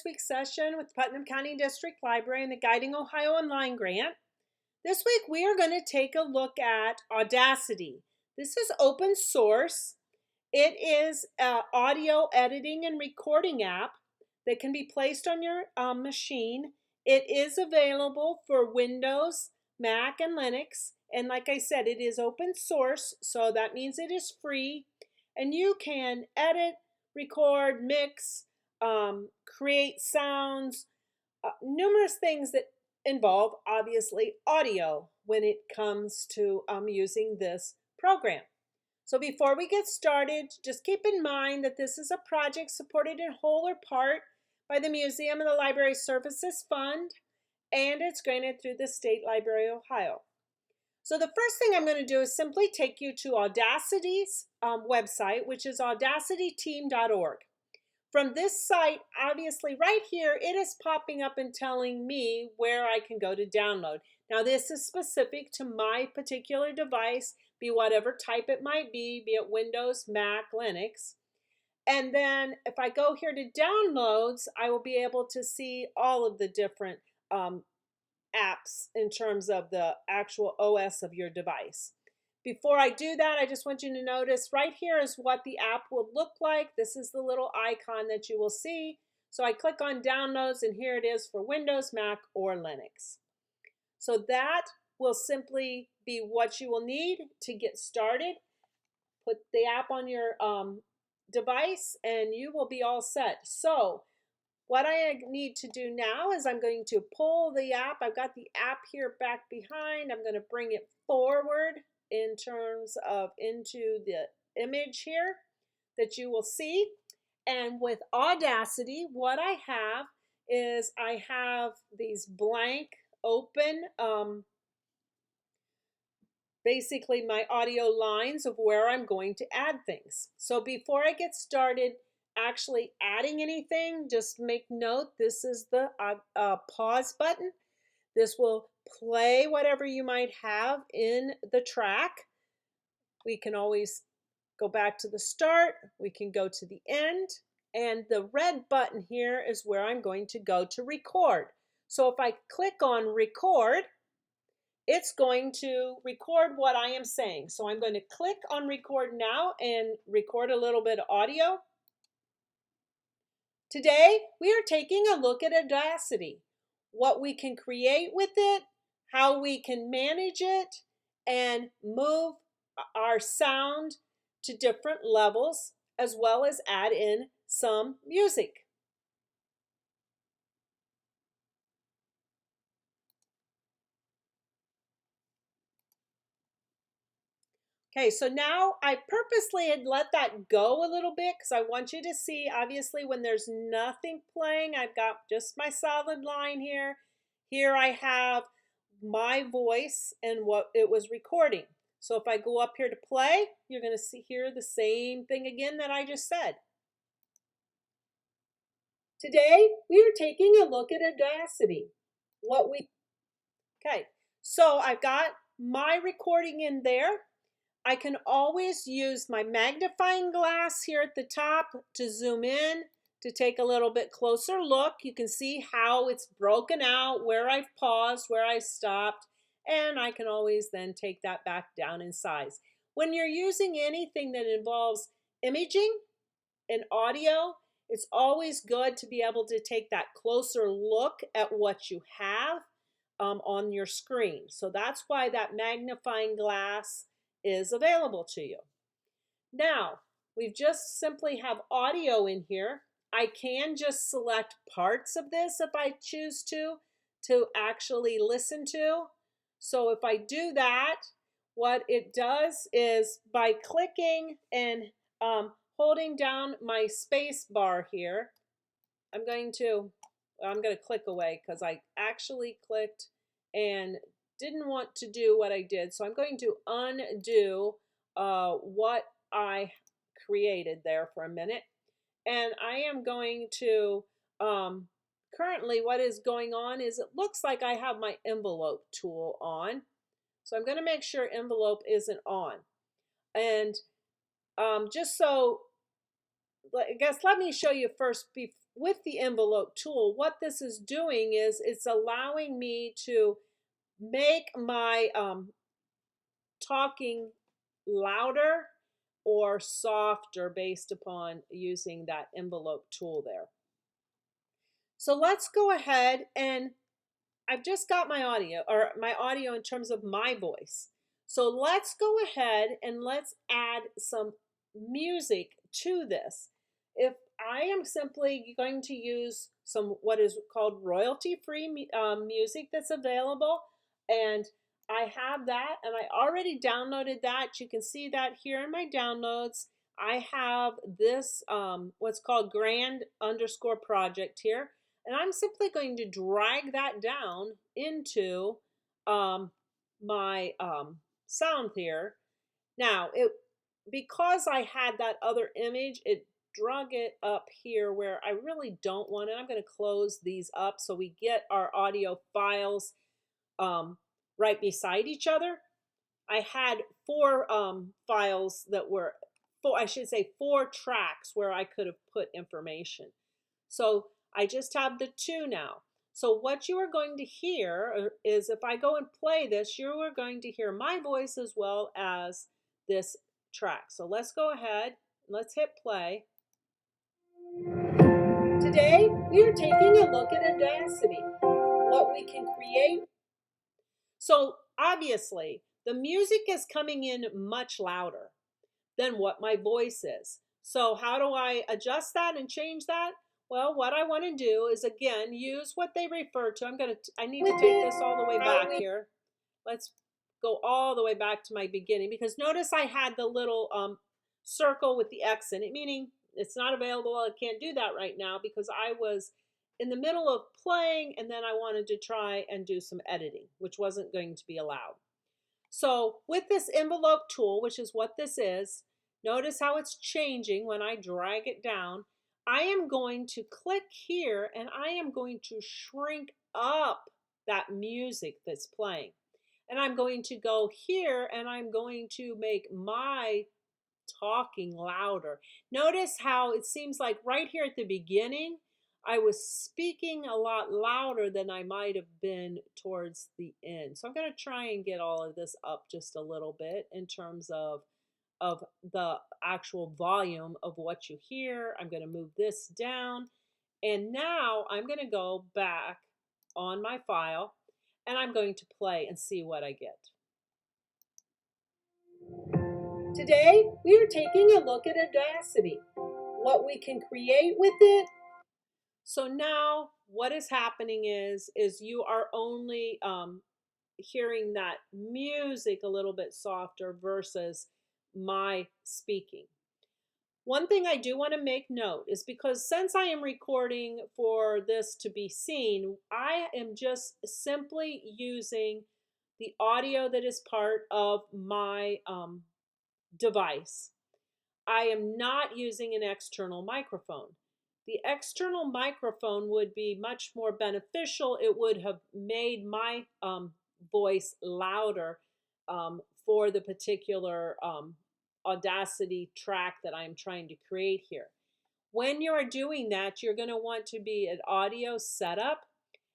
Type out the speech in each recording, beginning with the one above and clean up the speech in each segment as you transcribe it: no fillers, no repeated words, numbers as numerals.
week's session with the Putnam County District Library and the Guiding Ohio Online Grant. This week we are going to take a look at Audacity. This is open source. It is an audio editing and recording app that can be placed on your machine. It is available for Windows, Mac, and Linux. And like I said, it is open source, so that means it is free. And you can edit, record, mix, create sounds, numerous things that involve, obviously, audio when it comes to using this program. So before we get started, just keep in mind that this is a project supported in whole or part by the Museum and the Library Services Fund, and it's granted through the State Library of Ohio. So the first thing I'm going to do is simply take you to Audacity's website, which is audacityteam.org. From this site, obviously right here, it is popping up and telling me where I can go to download. Now this is specific to my particular device, be whatever type it might be it Windows, Mac, Linux. And then if I go here to downloads, I will be able to see all of the different apps in terms of the actual OS of your device. Before I do that, I just want you to notice right here is what the app will look like. This is the little icon that you will see. So I click on downloads and here it is for Windows, Mac, or Linux. So that will simply be what you will need to get started. Put the app on your device and you will be all set. So what I need to do now is I'm going to pull the app. I've got the app here back behind. I'm going to bring it forward in terms of into the image here that you will see. And with Audacity, what I have is I have these blank open, basically my audio lines of where I'm going to add things. So before I get started actually adding anything, just make note this is the pause button. This will play whatever you might have in the track. We can always go back to the start. We can go to the end. And the red button here is where I'm going to go to record. So if I click on record, it's going to record what I am saying. So I'm going to click on record now and record a little bit of audio. Today, we are taking a look at Audacity, what we can create with it, how we can manage it, and move our sound to different levels, as well as add in some music. Okay, so now I purposely had let that go a little bit because I want you to see, obviously, when there's nothing playing, I've got just my solid line here. Here I have my voice and what it was recording. So if I go up here to play, you're going to hear the same thing again that I just said. Today, we are taking a look at Audacity. Okay, so I've got my recording in there. I can always use my magnifying glass here at the top to zoom in, to take a little bit closer look. You can see how it's broken out, where I've paused, where I stopped, and I can always then take that back down in size. When you're using anything that involves imaging and audio, it's always good to be able to take that closer look at what you have on your screen. So that's why that magnifying glass is available to you. Now, we just simply have audio in here. I can just select parts of this if I choose to actually listen to. So if I do that, what it does is by clicking and holding down my space bar here, I'm going to click away because I actually clicked and didn't want to do what I did. So I'm going to undo what I created there for a minute. And I am going to, currently what is going on is it looks like I have my envelope tool on. So I'm going to make sure envelope isn't on. And just so, I guess let me show you first with the envelope tool, what this is doing is it's allowing me to make my talking louder or softer based upon using that envelope tool there. So let's go ahead, and I've just got my audio in terms of my voice. So let's go ahead and let's add some music to this. If I am simply going to use some what is called royalty-free music that's available, and I have that, and I already downloaded that. You can see that here in my downloads. I have this what's called grand_project here. And I'm simply going to drag that down into my sound here. Now, because I had that other image, it drug it up here where I really don't want it. I'm going to close these up so we get our audio files right beside each other. I had four files that were, I should say 4 tracks where I could have put information. So I just have the 2 now. So what you are going to hear is if I go and play this, you are going to hear my voice as well as this track. So let's go ahead, let's hit play. Today, we are taking a look at Audacity, what we can create. So obviously, the music is coming in much louder than what my voice is. So how do I adjust that and change that? Well, what I want to do is, again, use what they refer to. I need to take this all the way back here. Let's go all the way back to my beginning, because notice I had the little circle with the X in it, meaning it's not available. I can't do that right now because I was in the middle of playing, and then I wanted to try and do some editing, which wasn't going to be allowed. So with this envelope tool, which is what this is, notice how it's changing when I drag it down. I am going to click here and I am going to shrink up that music that's playing. And I'm going to go here and I'm going to make my talking louder. Notice how it seems like right here at the beginning, I was speaking a lot louder than I might have been towards the end. So I'm going to try and get all of this up just a little bit in terms of the actual volume of what you hear. I'm going to move this down. And now I'm going to go back on my file and I'm going to play and see what I get. Today, we are taking a look at Audacity, what we can create with it. So now what is happening is you are only hearing that music a little bit softer versus my speaking. One thing I do want to make note is because since I am recording for this to be seen, I am just simply using the audio that is part of my device. I am not using an external microphone. The external microphone would be much more beneficial. It would have made my voice louder for the particular Audacity track that I'm trying to create here. When you are doing that, you're going to want to be at audio setup.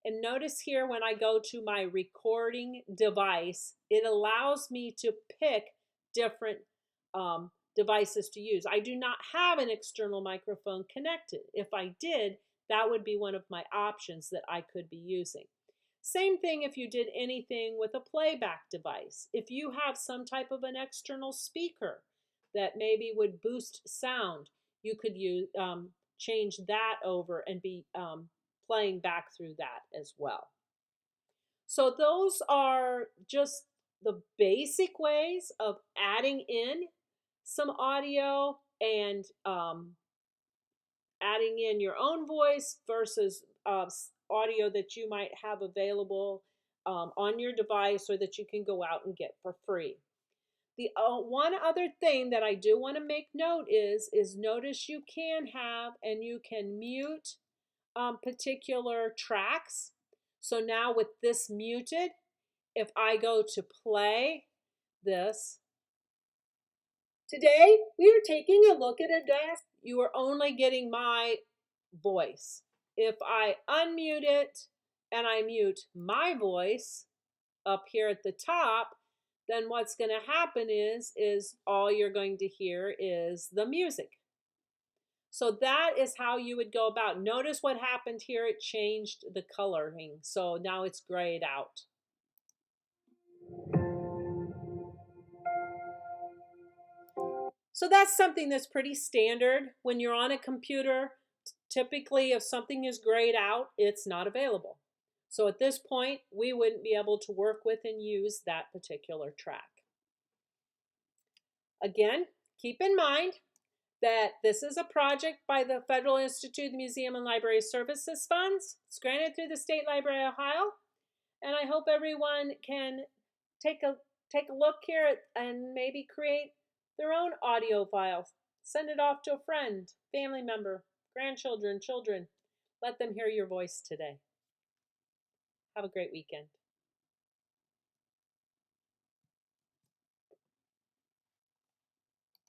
And notice here when I go to my recording device, it allows me to pick different devices to use. I do not have an external microphone connected. If I did, that would be one of my options that I could be using. Same thing if you did anything with a playback device. If you have some type of an external speaker that maybe would boost sound, you could change that over and be playing back through that as well. So those are just the basic ways of adding in some audio and adding in your own voice versus audio that you might have available on your device or that you can go out and get for free. The one other thing that I do want to make note is notice you can have and you can mute particular tracks. So now with this muted, if I go to play this, today we are taking a look at Audacity. You are only getting my voice. If I unmute it and I mute my voice up here at the top, then what's going to happen is all you're going to hear is the music. So that is how you would go about. Notice what happened here. It changed the coloring. So now it's grayed out. So that's something that's pretty standard when you're on a computer. Typically, if something is grayed out, it's not available. So at this point, we wouldn't be able to work with and use that particular track. Again, keep in mind that this is a project by the Federal Institute of Museum and Library Services Funds. It's granted through the State Library of Ohio. And I hope everyone can take a look here and maybe create their own audio file. Send it off to a friend, family member, grandchildren, children. Let them hear your voice today. Have a great weekend.